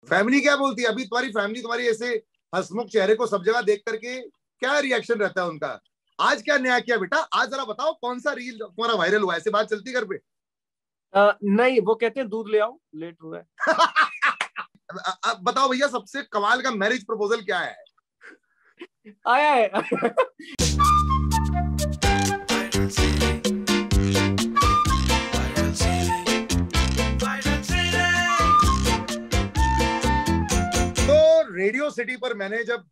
Family क्या बोलती है? अभी तुम्हारी फैमिली तुम्हारी ऐसे हंसमुख चेहरे को सब जगह देख करके क्या रिएक्शन रहता है उनका? आज क्या नया किया बेटा? आज जरा बताओ कौन सा रील तुम्हारा वायरल हुआ? ऐसे बात चलती घर पे? नहीं, वो कहते हैं दूध ले आओ, लेट हुआ है। अब बताओ भैया, सबसे कमाल का मैरिज प्रपोजल क्या है? आया है। तो रेडियो सिटी पर मैंने जब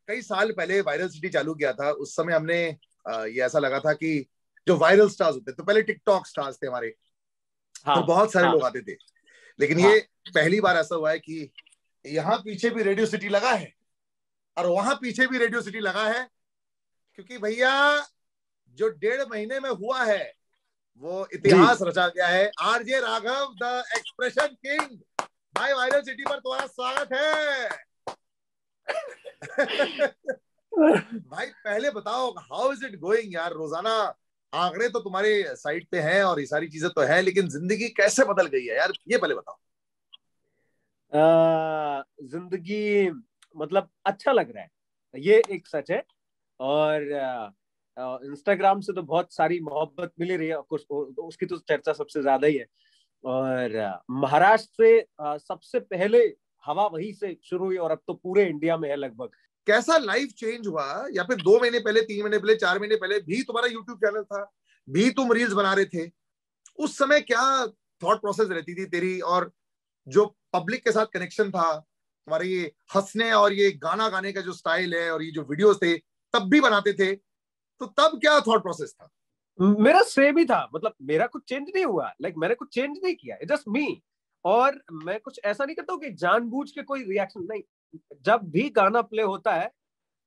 कई साल पहले वायरल सिटी चालू किया था, उस समय हमने ये ऐसा लगा था कि जो वायरल स्टार्स होते तो पहले टिकटॉक स्टार्स थे हमारे, तो बहुत सारे लोग आते थे। लेकिन ये पहली बार ऐसा हुआ है कि यहाँ पीछे भी रेडियो सिटी लगा है और वहां पीछे भी रेडियो सिटी लगा है, क्योंकि भैया जो 1.5 महीने में हुआ है वो इतिहास रचा गया है। RJ Raghav the expression king भाई, वायरल सिटी पर तुम्हारा स्वागत है। भाई पहले बताओ, हाउ इज इट गोइंग यार? रोजाना आंकड़े तो तुम्हारे साइट पे हैं और ये सारी चीजें तो है, लेकिन जिंदगी कैसे बदल गई है यार, ये पहले बताओ। जिंदगी मतलब अच्छा लग रहा है, ये एक सच है। और इंस्टाग्राम से तो बहुत सारी मोहब्बत मिली रही है, उसकी तो चर्चा सबसे ज्यादा ही है। और महाराष्ट्र से सबसे पहले हवा वहीं से शुरू हुई और अब तो पूरे इंडिया में है लगभग। कैसा लाइफ चेंज हुआ? या फिर 2 महीने पहले, 3 महीने पहले, 4 महीने पहले भी तुम्हारा यूट्यूब चैनल था, भी तुम रील्स बना रहे थे, उस समय क्या थॉट प्रोसेस रहती थी तेरी? और जो पब्लिक के साथ कनेक्शन था तुम्हारे, ये हंसने और ये गाना गाने का जो स्टाइल है और ये जो वीडियोस थे तब भी बनाते थे, तो तब क्या थॉट प्रोसेस था? मेरा सेम ही था, मतलब मेरा कुछ चेंज नहीं हुआ, मैंने कुछ चेंज नहीं किया, इट जस्ट मी। और मैं कुछ ऐसा नहीं करता हूँ कि जानबूझ के कोई रिएक्शन नहीं। जब भी गाना प्ले होता है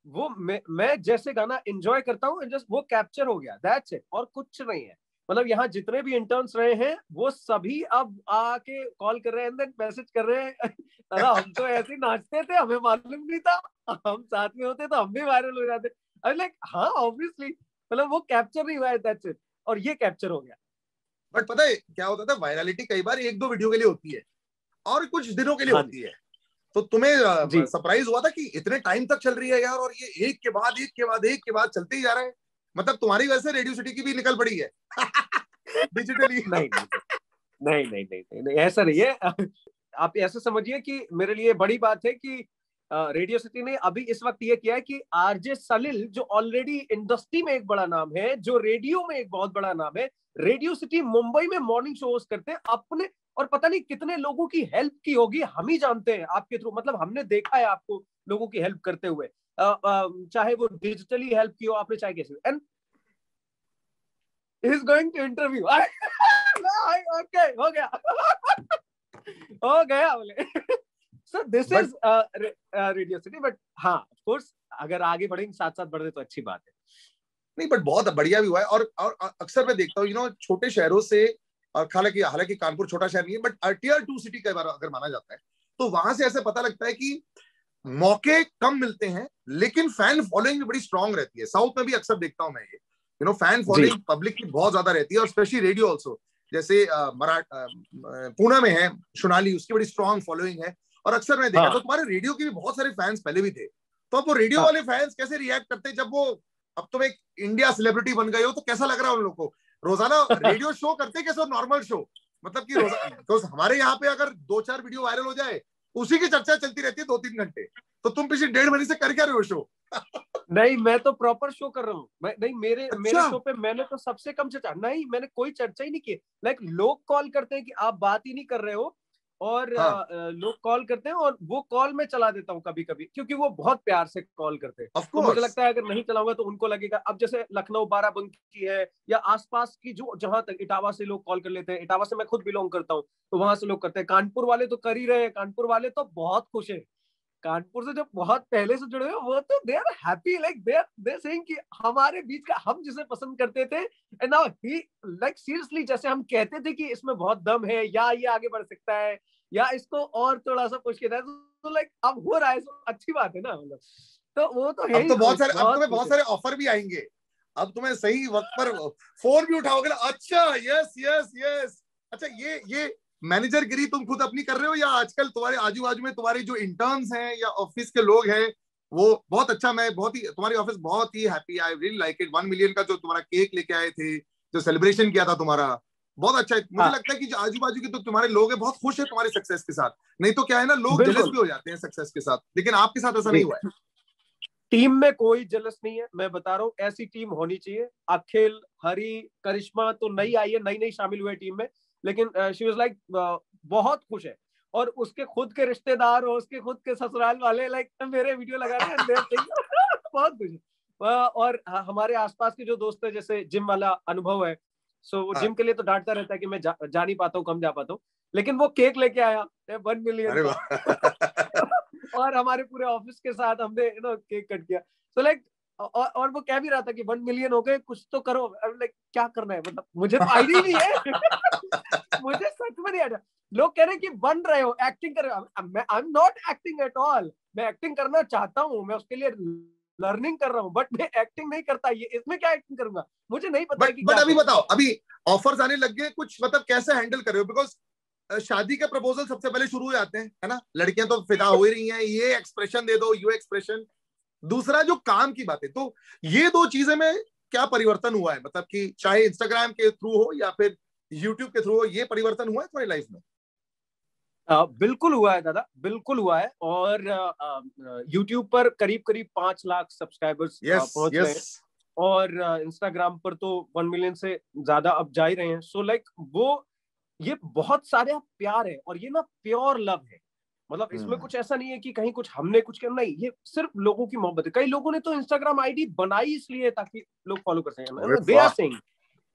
वो मैं जैसे गाना एंजॉय करता हूँ, जस्ट वो कैप्चर हो गया, दैट्स इट, और कुछ नहीं है। मतलब यहाँ जितने भी इंटर्न्स रहे हैं वो सभी अब आके कॉल कर रहे हैं, मैसेज कर रहे हैं। दादा हम तो ऐसे ही नाचते थे, हमें मालूम नहीं था, हम साथ में होते तो हम भी वायरल हो जाते। अरे लाइक हाँ ऑब्वियसली, मतलब वो कैप्चर नहीं हुआ है, दैट्स इट, और ये कैप्चर हो गया। बट पता है क्या होता था? वायरलिटी कई बार 1-2 वीडियो के लिए होती है और कुछ दिनों के लिए होती है। तो तुम्हें सरप्राइज हुआ था कि इतने टाइम तक चल रही है यार, और ये एक के बाद एक के बाद एक के बाद चलते ही जा रहे हैं? मतलब तुम्हारी वजह से रेडियो सिटी की भी निकल पड़ी है डिजिटली? नहीं नहीं नहीं नहीं नहीं नहीं, ऐसा नहीं है। आप ऐसे समझिए कि मेरे लिए बड़ी बात है कि रेडियो सिटी ने अभी इस वक्त ये किया है कि आरजे सलील जो ऑलरेडी इंडस्ट्री में एक बड़ा नाम है, जो रेडियो में एक बहुत बड़ा नाम है, रेडियो सिटी मुंबई में मॉर्निंग शो होस्ट करते हैं अपने, और पता नहीं कितने लोगों की हेल्प की होगी, हम ही जानते हैं आपके थ्रू, मतलब हमने देखा है आपको लोगों की हेल्प करते हुए, चाहे वो डिजिटली हेल्प की हो आपने, चाहे कैसे। And he is going to interview. Okay हो गया। हो गया बोले। So this is radio city. But हाँ ऑफ कोर्स अगर आगे बढ़ेंगे, साथ साथ बढ़े तो अच्छी बात है। नहीं, बट बहुत बढ़िया भी हुआ है। और अक्सर मैं देखता हूँ छोटे शहरों से, और हालांकि कानपुर छोटा शहर नहीं है, बट टियर 2 सिटी का अगर माना जाता है, तो वहां से ऐसे पता लगता है कि मौके कम मिलते हैं लेकिन फैन फॉलोइंग भी बड़ी स्ट्रांग रहती है। साउथ में भी अक्सर देखता हूं मैं ये, फैन फॉलोइंग पब्लिक की बहुत ज्यादा रहती है, और स्पेशली रेडियो ऑल्सो। जैसे पुणे में है सोनाली, उसकी बड़ी स्ट्रांग फॉलोइंग है। और अक्सर मैं देखा तो तुम्हारे रेडियो के भी बहुत सारे फैंस पहले भी थे। तो अब वो रेडियो वाले फैंस कैसे रिएक्ट करते जब वो, अब तुम एक इंडिया सेलिब्रिटी बन गए हो, तो कैसा लग रहा है उन लोग को? रोजाना रेडियो शो करते कैसे नॉर्मल शो? मतलब कि रोजाना तो हमारे यहाँ पे अगर 2-4 वीडियो वायरल हो जाए, उसी की चर्चा चलती रहती है 2-3 घंटे। तो तुम पिछले 1.5 महीने से कर क्या रहे हो शो? नहीं मैं तो प्रॉपर शो कर रहा हूँ। नहीं मेरे शो पे मैंने तो सबसे कम चर्चा, नहीं मैंने कोई चर्चा ही नहीं की। लोग कॉल करते हैं कि आप बात ही नहीं कर रहे हो, और लोग कॉल करते हैं और वो कॉल मैं चला देता हूँ कभी कभी, क्योंकि वो बहुत प्यार से कॉल करते हैं। तो मुझे लगता है अगर नहीं चलाऊंगा तो उनको लगेगा। अब जैसे लखनऊ बाराबंकी है या आसपास की जो, जहां तक इटावा से लोग कॉल कर लेते हैं, इटावा से मैं खुद बिलोंग करता हूँ, तो वहां से लोग करते हैं। कानपुर वाले तो कर ही रहे हैं, कानपुर वाले तो बहुत खुश है। कानपुर से जो बहुत पहले से जुड़े हुए वो तो they are happy, they saying कि हमारे बीच का, हम जिसे पसंद करते थे, एंड नाउ ही सीरियसली, जैसे हम कहते थे कि इसमें बहुत दम है या ये आगे बढ़ सकता है या इसको और थोड़ा सा पुश किया जाए, तो अब हो रहा है, तो अच्छी बात है ना। मतलब तो वो तो है अब ही तो बहुत सारे, अब तुम्हें खुश बहुत सारे ऑफर भी आएंगे। अब तुम्हें सही वक्त पर फोन भी उठाओगे ना, अच्छा यस यस यस, अच्छा ये मैनेजर गिरी तुम खुद अपनी कर रहे हो, या आजकल तुम्हारे आजू बाजू में तुम्हारे जो इंटर्न्स हैं या ऑफिस के लोग हैं वो बहुत अच्छा, मैं बहुत ही तुम्हारी ऑफिस बहुत ही happy, I really like it. 1 million का जो तुम्हारा केक लेके आए थे, जो सेलिब्रेशन किया था तुम्हारा, बहुत अच्छा है। मुझे हाँ लगता है कि जो आजू बाजू के तो तुम्हारे लोग हैं बहुत खुश है तुम्हारे सक्सेस के साथ। नहीं तो क्या है ना, लोग जेलस बिल्कुल भी हो जाते हैं सक्सेस के साथ, लेकिन आपके साथ ऐसा जी। नहीं हुआ है। टीम में कोई जलस नहीं है, मैं बता रहा हूँ, ऐसी टीम होनी चाहिए। अखिल, हरी, करिश्मा तो नई आई है, नई नई शामिल हुई है टीम में, लेकिन शी वाज लाइक बहुत खुश है। और उसके खुद के रिश्तेदार और उसके खुद के ससुराल वाले लाइक मेरे वीडियो लगा रहे हैं बहुत खुश है। और हमारे आसपास के जो दोस्त है, जैसे जिम वाला अनुभव है, सो वो हाँ। जिम के लिए तो डांटता रहता है कि मैं जा नहीं पाता हूँ, कम जा पाता हूँ, लेकिन वो केक लेके आया 1 मिलियन अरे का वाह। और हमारे पूरे ऑफिस के साथ हमने केक कट किया। तो लाइक और वो कह भी रहा था कि 1 मिलियन हो गए, कुछ तो करो। लाइक क्या करना है, मतलब मुझे तो आईडिया ही नहीं है मुझे सच में नहीं आया। लोग कह रहे हैं कि बन रहे हो, एक्टिंग कर रहे हो। I am not acting at all. मैं एक्टिंग करना चाहता हूँ, मैं उसके लिए लर्निंग कर रहा हूँ, बट मैं एक्टिंग नहीं करता। ये इसमें क्या एक्टिंग करूंगा, मुझे नहीं पता है कि बट क्या अभी करूँ। बताओ, अभी ऑफर्स आने लग गए कुछ, मतलब कैसे हैंडल कर रहे हो? बिकॉज शादी के प्रपोजल सबसे पहले शुरू हो जाते हैं, है ना, लड़कियां तो फिदा हो ही रही हैं, ये एक्सप्रेशन दे दो, यू एक्सप्रेशन। दूसरा जो काम की बात है, तो ये दो चीजें में क्या परिवर्तन हुआ है? मतलब कि चाहे इंस्टाग्राम के थ्रू हो या फिर यूट्यूब के थ्रू हो, ये परिवर्तन हुआ है तुम्हारी लाइफ में? बिल्कुल हुआ है दादा, बिल्कुल हुआ है। और यूट्यूब पर करीब करीब 5 लाख सब्सक्राइबर्स यस पहुंच गए यस। हैं। और इंस्टाग्राम पर तो 1 मिलियन से ज्यादा अब जा ही रहे हैं। सो लाइक वो, ये बहुत सारे प्यार है, और ये ना प्योर लव है। मतलब इसमें कुछ ऐसा नहीं है कि कहीं कुछ हमने कुछ किया, नहीं, ये सिर्फ लोगों की मोहब्बत है। कई लोगों ने तो इंस्टाग्राम आईडी बनाई इसलिए ताकि लोग फॉलो कर अरे सकें, दे आर वाह। सेइंग।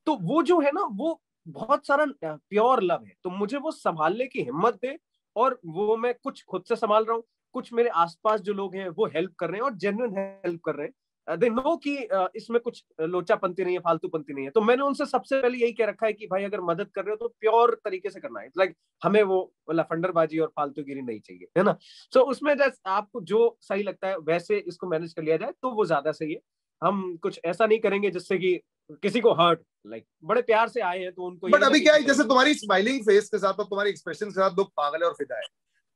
तो वो जो है ना, वो बहुत सारा प्योर लव है, तो मुझे वो संभालने की हिम्मत दे। और वो मैं कुछ खुद से संभाल रहा हूँ, कुछ मेरे आसपास जो लोग हैं वो हेल्प कर रहे हैं, और जेन्युइन हेल्प कर रहे हैं। दे नो कि इसमें कुछ लोचापंती नहीं है, फालतूपंती नहीं है। तो मैंने उनसे सबसे पहले यही कह रखा है कि भाई अगर मदद कर रहे हो तो प्योर तरीके से करना है। लाइक हमें वो लफंडरबाजी और फालतूगिरी नहीं चाहिए, है ना। सो उसमें जैसे आपको जो सही लगता है वैसे इसको मैनेज कर लिया जाए तो वो ज्यादा सही है। हम कुछ ऐसा नहीं करेंगे जिससे कि किसी को हर्ट, लाइक बड़े प्यार से आए हैं तो उनको ये बट नहीं अभी लगे क्या कि है, कहीं जैसे तुम्हारी स्माइलिंग फेस के साथ और तुम्हारी एक्सप्रेशन के साथ लोग पागल है और फिदा है,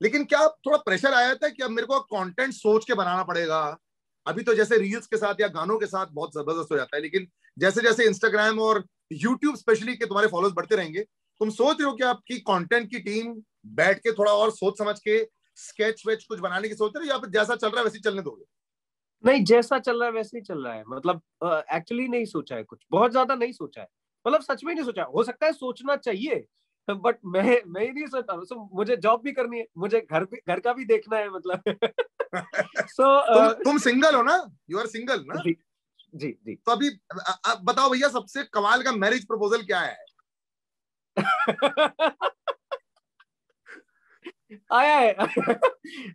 लेकिन क्या थोड़ा प्रेशर आया था कि अब मेरे को कंटेंट सोच के बनाना पड़ेगा? अभी तो जैसे रील्स के साथ या गानों के साथ बहुत जबरदस्त हो जाता है, लेकिन जैसे जैसे इंस्टाग्राम और यूट्यूब स्पेशली के तुम्हारे फॉलोअर्स बढ़ते रहेंगे, तुम सोच रहे हो कि आपकी कंटेंट की टीम बैठ के थोड़ा और सोच समझ के स्केच वेच कुछ बनाने की सोच रहे हो, या फिर जैसा चल रहा है वैसे ही चलने दोगे? नहीं, जैसा चल रहा है वैसे ही चल रहा है। मतलब एक्चुअली नहीं सोचा है, कुछ बहुत ज्यादा नहीं सोचा है। मतलब सच में नहीं सोचा। हो सकता है सोचना चाहिए, बट मैं ही नहीं सोचता। so, मुझे जॉब भी करनी है, मुझे घर का भी देखना है, मतलब सो तुम सिंगल हो ना? यू आर सिंगल ना? जी जी जी। तो अभी बताओ भैया, सबसे कमाल का मैरिज प्रपोजल क्या है? आया है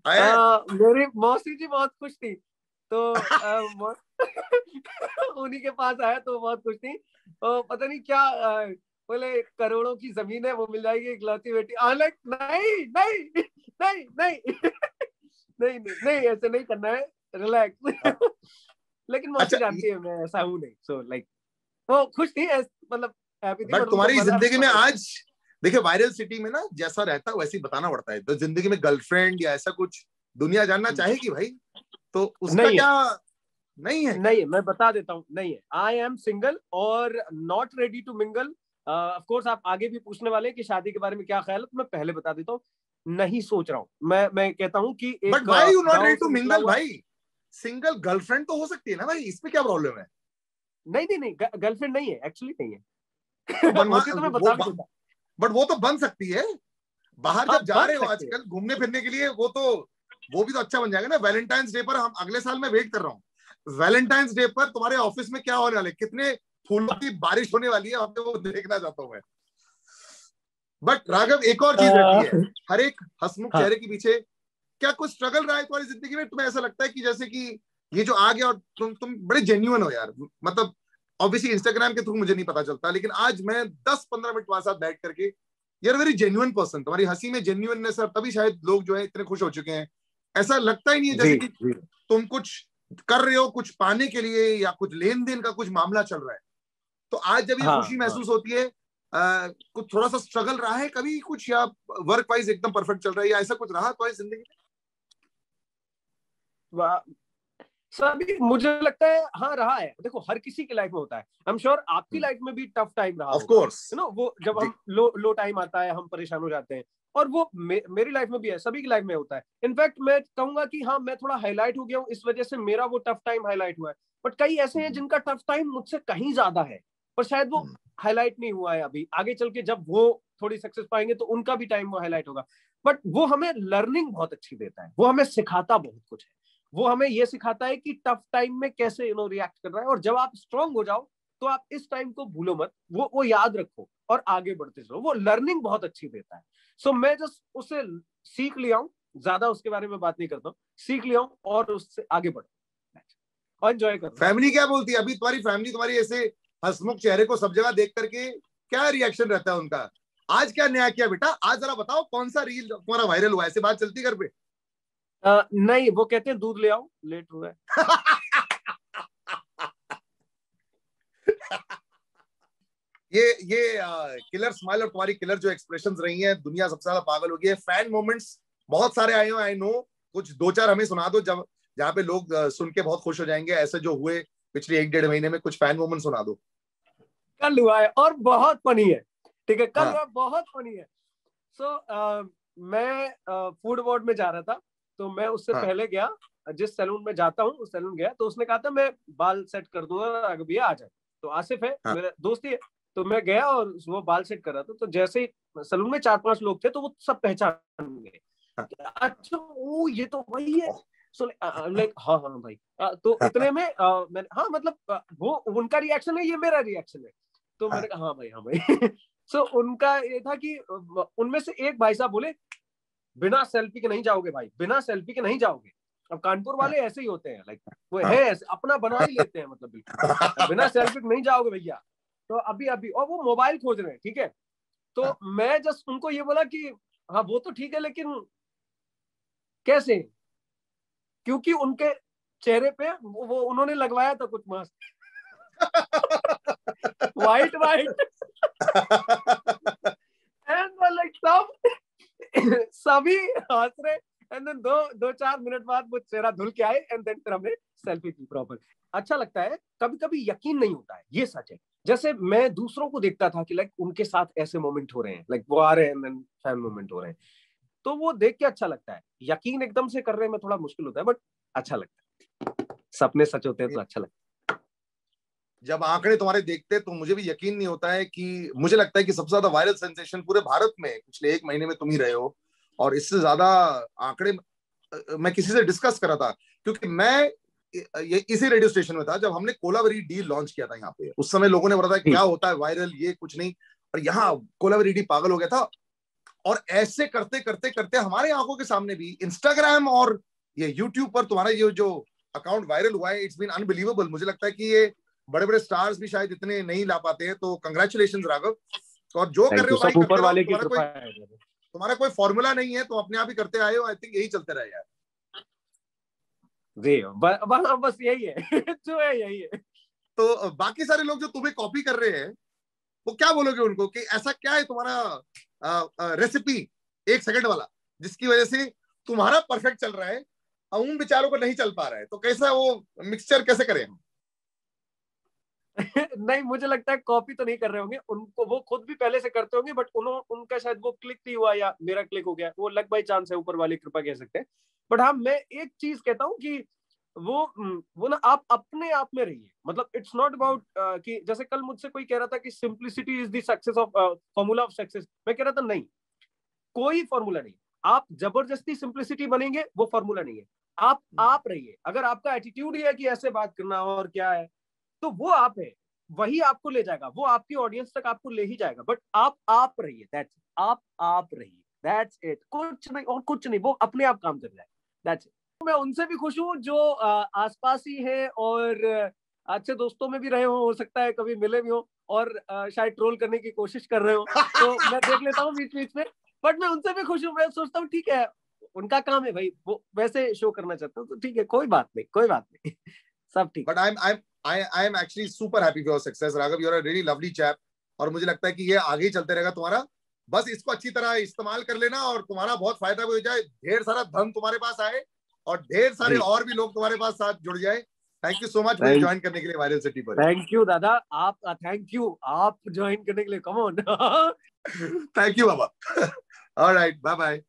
आया है? मेरी मौसी जी बहुत खुश थी, तो उन्हीं के पास आया तो बहुत खुश थी। पता नहीं क्या बोले, करोड़ों की जमीन है वो मिल जाएगी, इकलौती बेटी। लाइक नहीं नहीं नहीं नहीं नहीं नहीं नहीं, ऐसे नहीं करना है, रिलैक्स। लेकिन मौसी अच्छा, जानती है मैं ऐसा हूँ नहीं। सो लाइक वो खुश थी, मतलब हैप्पी थी, पर बट उनको तुम्हारी मजा जिंदगी में पता आज, देखिए वायरल सिटी में ना जैसा रहता है वैसे ही बताना पड़ता है, तो जिंदगी में गर्लफ्रेंड या ऐसा कुछ दुनिया जानना चाहेगी भाई, तो उसका नहीं है। क्या? नहीं है क्या? नहीं है, मैं बता देता हूँ, नहीं है। आई एम सिंगल और not ready to mingle. Of course आप आगे भी पूछने वाले हैं कि शादी के बारे में क्या ख्याल है, तो मैं पहले बता देता हूँ, नहीं सोच रहा हूँ। मैं कहता हूँ कि बट एक वाई यू नॉट रेडी गांव टू से निकला मिंगल हुआ। भाई? सिंगल गर्लफ्रेंड तो हो सकती है ना भाई, इसमें क्या प्रॉब्लम है? नहीं नहीं नहीं, गर्लफ्रेंड नहीं है, एक्चुअली नहीं तो है। बनवा होती तो मैं वो बता भी देता। बट वो तो बन सकती है। बाहर हाँ जब जा बन रहे हो सकते हैं। आजकल घूमने फिरने के लिए, वो भी तो अच्छा बन जाएगा ना। वैलेंटाइंस डे पर हम अगले साल में वेट कर रहा हूँ, वैलेंटाइंस डे पर तुम्हारे ऑफिस में क्या होने वाले, कितने फूलों की बारिश होने वाली है, हमें वो देखना चाहता हूँ मैं। बट राघव, एक और चीज रहती है, हर एक हंसमुख हाँ चेहरे के पीछे क्या कुछ स्ट्रगल रहा है तुम्हारी जिंदगी में? तुम्हें ऐसा लगता है कि जैसे कि ये जो आ गया और तुम बड़े जेन्युइन हो यार, मतलब ऑब्वियसली इंस्टाग्राम के थ्रू मुझे नहीं पता चलता, लेकिन आज मैं 10-15 मिनट तुम्हारे साथ बैठ करके, यार वेरी जेन्युइन पर्सन, तुम्हारी हंसी में जेन्युइननेस है, तभी शायद लोग जो है इतने खुश हो चुके हैं। ऐसा लगता ही नहीं है जी जैसे कि जी। तुम कुछ कर रहे हो कुछ पाने के लिए, या कुछ लेन देन का कुछ मामला चल रहा है। तो आज जब ये हाँ खुशी हाँ। महसूस होती है, कुछ थोड़ा सा स्ट्रगल रहा है कभी कुछ, या वर्क वाइज एकदम परफेक्ट चल रहा है, या ऐसा कुछ रहा तुम्हारी जिंदगी में? सभी मुझे लगता है हाँ रहा है। देखो हर किसी की लाइफ में होता है, आई एम श्योर आपकी लाइफ में भी टफ टाइम रहा ऑफ होगा, कोर्स, यू नो, वो जब हम लो टाइम आता है हम परेशान हो जाते हैं, और वो मेरी लाइफ में भी है, सभी की लाइफ में होता है। इनफैक्ट मैं कहूंगा कि हाँ मैं थोड़ा हाईलाइट हो गया हूँ, इस वजह से मेरा वो टफ टाइम हाईलाइट हुआ है। बट कई ऐसे हैं जिनका टफ टाइम मुझसे कहीं ज्यादा है, पर शायद वो हाईलाइट नहीं हुआ है अभी, आगे चल के जब वो थोड़ी सक्सेस पाएंगे तो उनका भी टाइम वो हाईलाइट होगा। बट वो हमें लर्निंग बहुत अच्छी देता है, वो हमें सिखाता बहुत कुछ है, वो हमें ये सिखाता है कि टफ टाइम में कैसे रिएक्ट कर रहा है, और जब आप स्ट्रांग हो जाओ तो आप इस टाइम को भूलो मत, वो याद रखो और आगे बढ़ते चलो। वो लर्निंग बहुत अच्छी देता है। सो मैं जस्ट उसे सीख लिया हूँ, ज्यादा उसके बारे में बात नहीं करता हूँ, सीख लिया हूँ और उससे आगे बढ़ और एंजॉय कर। फैमिली क्या बोलती है अभी? तुम्हारी फैमिली तुम्हारी ऐसे हंसमुख चेहरे को सब जगह देख करके क्या रिएक्शन रहता है उनका? आज क्या नया किया बेटा, आज जरा बताओ कौन सा रील तुम्हारा वायरल हुआ, ऐसे बात चलती घर पे? नहीं, वो कहते हैं दूध ले आओ, लेट हुआ है। ये किलर स्माइल और तुम्हारी किलर जो एक्सप्रेशंस रही हैं, दुनिया सबसे ज्यादा पागल हो गई है। फैन मोमेंट्स बहुत सारे आए हो, आई नो, कुछ दो चार हमें सुना दो जब जहाँ पे लोग सुन के बहुत खुश हो जाएंगे, ऐसे जो हुए पिछले 1-1.5 महीने में, कुछ फैन मोमेंट सुना दो। कल हुआ है और बहुत फनी है, ठीक है, कल हाँ, हुआ बहुत फनी है। सो मैं फूड अवार्ड में जा रहा था, तो मैं उससे हाँ, पहले गया, जिस सैलून में जाता हूँ उस सैलून गया, तो उसने कहा था मैं बाल सेट कर दूंगा, अगर भैया आ जाए। तो आसिफ है हाँ, मेरा दोस्त ही है, तो मैं गया और वो बाल सेट कर रहा था, तो जैसे ही सैलून में 4-5 लोग थे तो वो सब पहचान गए, हाँ, अच्छा ओ ये तो वही है। ओह, सो लाइक हाँ हाँ भाई, तो इतने में मैंने हाँ मतलब वो उनका रिएक्शन है, ये मेरा रिएक्शन है, तो मैंने हाँ, कहा हाँ भाई हाँ भाई। सो उनका ये था कि उनमें से एक भाई साहब बोले बिना सेल्फी के नहीं जाओगे भाई, बिना सेल्फी के नहीं जाओगे। अब कानपुर हाँ, वाले ऐसे ही होते हैं, लाइक वो है हाँ, ऐसे, अपना बना ही लेते हैं, मतलब बिल्कुल बिना सेल्फी के नहीं जाओगे भैया। तो अभी अभी और वो मोबाइल खोज रहे हैं, ठीक है, तो मैं जस्ट उनको ये बोला कि हाँ वो तो ठीक है, लेकिन कैसे, क्योंकि उनके चेहरे पे वो उन्होंने लगवाया था कुछ mask, white white, and like सब सभी हंस रहे, एंड देन 2-4 मिनट बाद वो चेहरा धुल के आए, एंड देन फिर हमने सेल्फी की प्रॉपर। अच्छा लगता है, कभी कभी यकीन नहीं होता है, ये सच है। जैसे मैं दूसरों को देखता था कि लाइक उनके साथ ऐसे मोमेंट हो रहे हैं, लाइक वो आ रहे हैं एंड देन फैन मोमेंट हो रहे हैं, तो वो देख के अच्छा लगता है। यकीन एकदम से करने में थोड़ा मुश्किल होता है, बट अच्छा लगता है, सपने सच होते हैं तो अच्छा लगता जब आंकड़े तुम्हारे देखते हैं तो मुझे भी यकीन नहीं होता है कि मुझे लगता है कि सबसे ज्यादा वायरल सेंसेशन पूरे भारत में पिछले 1 महीने में तुम ही रहे हो। और इससे ज्यादा आंकड़े मैं किसी से डिस्कस कर रहा था, क्योंकि मैं ये इसी रेडियो स्टेशन में था जब हमने कोलावेरी डी लॉन्च किया था यहाँ पे। उस समय लोगों ने बोला था है। क्या होता है वायरल, ये कुछ नहीं, और यहाँ कोलावेरी डी पागल हो गया था। और ऐसे करते करते करते हमारे आंखों के सामने भी इंस्टाग्राम और ये यूट्यूब पर तुम्हारा ये जो अकाउंट वायरल हुआ है, इट्स बीन अनबिलीवेबल। मुझे लगता है कि ये बड़े बड़े स्टार्स भी शायद इतने नहीं ला पाते हैं, तो कंग्रेचुलेशन राघव। और जो कर थैंक रहे यू, हो भाई सब ऊपर करते रहो, वाले की कृपा है। तुम्हारा कोई फॉर्मूला नहीं है, तुम अपने आप ही करते आए हो। आई थिंक यही चलते रहे यार। जी बस यही है जो है यही है। तो बाकी सारे लोग जो तुम्हें कॉपी कर रहे हैं, वो क्या बोलोगे उनको कि ऐसा क्या है तुम्हारा रेसिपी 1 सेकंड वाला जिसकी वजह से तुम्हारा परफेक्ट चल रहा है और उन बेचारों को नहीं चल पा रहा है? तो कैसा वो मिक्सचर कैसे करें हम? नहीं, मुझे लगता है कॉपी तो नहीं कर रहे होंगे, उनको वो खुद भी पहले से करते होंगे, बट उनका शायद वो क्लिक नहीं हुआ या मेरा क्लिक हो गया, वो लक बाई चांस है, ऊपर वाली कृपा कह सकते हैं। बट हाँ मैं एक चीज कहता हूँ कि वो ना आप अपने आप में रहिए, मतलब इट्स नॉट अबाउट कि जैसे कल मुझसे कोई कह रहा था कि simplicity is the success of formula of success, मैं कह रहा था नहीं, कोई फॉर्मूला नहीं। आप जबरदस्ती सिंप्लिसिटी बनेंगे वो फॉर्मूला नहीं है। आप रहिए, अगर आपका एटीट्यूड ही है कि ऐसे बात करना और क्या है, तो वो आप है, वही आपको ले जाएगा, वो आपकी ऑडियंस तक आपको ले ही जाएगा। बट आप रहिए, दैट्स आप रहिए, दैट्स इट, कुछ नहीं और कुछ नहीं, वो अपने आप काम कर जाए, दैट्स इट। मैं उनसे भी खुश हूँ जो आसपास ही है और अच्छे दोस्तों में भी रहे हो सकता है कभी मिले भी हो, और शायद ट्रोल करने की कोशिश कर रहे हो, तो मैं देख लेता हूँ बीच बीच में। बट मैं उनसे भी खुश हूँ, मैं सोचता हूँ ठीक है, उनका काम है भाई, वो वैसे शो करना चाहता हूँ, तो ठीक है, कोई बात नहीं, कोई बात नहीं। सब ठीक But है। I am actually super happy for your success, Raghav. You're a really lovely chap. और मुझे लगता है कि ये आगे ही चलते रहेगा तुम्हारा। बस इसको अच्छी तरह इस्तेमाल कर लेना और तुम्हारा बहुत फायदा भी हो जाए, ढेर सारा धन तुम्हारे पास आए और ढेर सारे और भी लोग तुम्हारे पास साथ जुड़ जाए। थैंक यू सो मच मुझे ज्वाइन करने के लिए वायरल सिटी पर। थैंक यू दादा, आप थैंक यू आप ज्वाइन करने के लिए, कम ऑन। थैंक यू बाबा। Alright, bye bye.